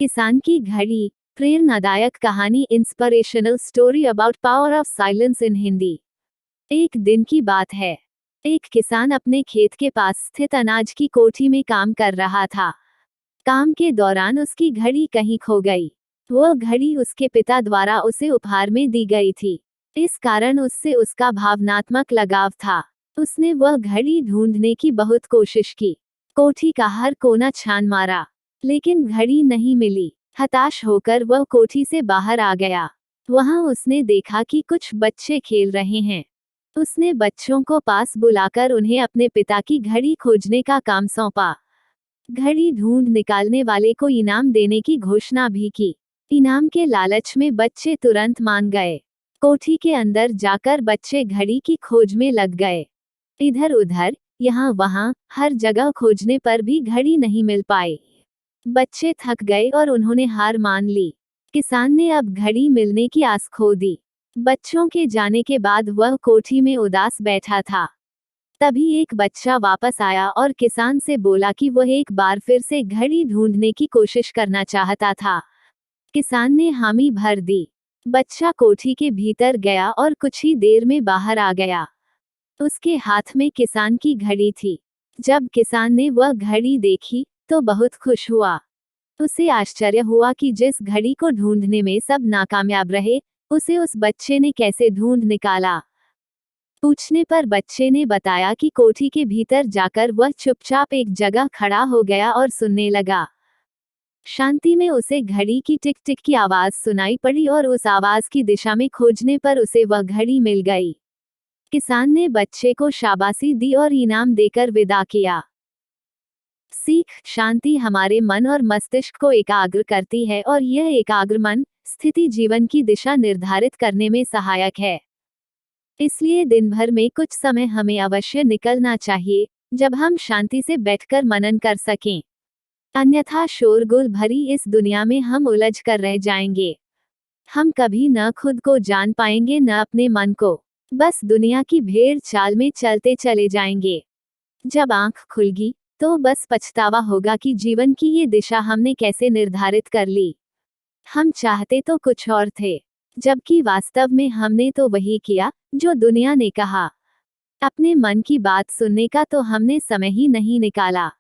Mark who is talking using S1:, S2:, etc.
S1: किसान की घड़ी, प्रेरणादायक कहानी, inspirational story about power of silence इन हिंदी। एक दिन की बात है। एक किसान अपने खेत के पास स्थित अनाज की कोठी में काम कर रहा था। काम के दौरान उसकी घड़ी कहीं खो गई। वह घड़ी उसके पिता द्वारा उसे उपहार में दी गई थी। इस कारण उससे उसका भावनात्मक लगाव था। उसने वह घड़ी ढूंढने की बहुत कोशिश की। कोठी का हर कोना छान मारा, लेकिन घड़ी नहीं मिली। हताश होकर वह कोठी से बाहर आ गया। वहां उसने देखा कि कुछ बच्चे खेल रहे हैं। उसने बच्चों को पास बुलाकर उन्हें अपने पिता की घड़ी खोजने का काम सौंपा। घड़ी ढूंढ निकालने वाले को इनाम देने की घोषणा भी की। इनाम के लालच में बच्चे तुरंत मान गए। कोठी के अंदर जाकर बच्चे घड़ी की खोज में लग गए। इधर उधर, यहाँ वहाँ, हर जगह खोजने पर भी घड़ी नहीं मिल पाई। बच्चे थक गए और उन्होंने हार मान ली। किसान ने अब घड़ी मिलने की आस खो दी। बच्चों के जाने के बाद वह कोठी में उदास बैठा था। तभी एक बच्चा वापस आया और किसान से बोला कि वह एक बार फिर से घड़ी ढूंढने की कोशिश करना चाहता था। किसान ने हामी भर दी। बच्चा कोठी के भीतर गया और कुछ ही देर में बाहर आ गया। उसके हाथ में किसान की घड़ी थी। जब किसान ने वह घड़ी देखी तो बहुत खुश हुआ। उसे आश्चर्य हुआ कि जिस घड़ी को ढूंढने में सब नाकामयाब रहे, उसे उस बच्चे ने कैसे ढूंढ निकाला। पूछने पर बच्चे ने बताया कि कोठी के भीतर जाकर वह चुपचाप एक जगह खड़ा हो गया और सुनने लगा। शांति में उसे घड़ी की टिक टिक की आवाज सुनाई पड़ी और उस आवाज की दिशा में खोजने पर उसे वह घड़ी मिल गई। किसान ने बच्चे को शाबाशी दी और इनाम देकर विदा किया। सीख: शांति हमारे मन और मस्तिष्क को एकाग्र करती है और यह एकाग्र मन स्थिति जीवन की दिशा निर्धारित करने में सहायक है। इसलिए दिन भर में कुछ समय हमें अवश्य निकलना चाहिए, जब हम शांति से बैठकर मनन कर सकें। अन्यथा शोरगुल भरी इस दुनिया में हम उलझ कर रह जाएंगे। हम कभी न खुद को जान पाएंगे, न अपने मन को। बस दुनिया की भेड़ चाल में चलते चले जाएंगे। जब आंख खुलगी तो बस पछतावा होगा कि जीवन की ये दिशा हमने कैसे निर्धारित कर ली। हम चाहते तो कुछ और थे, जबकि वास्तव में हमने तो वही किया जो दुनिया ने कहा। अपने मन की बात सुनने का तो हमने समय ही नहीं निकाला।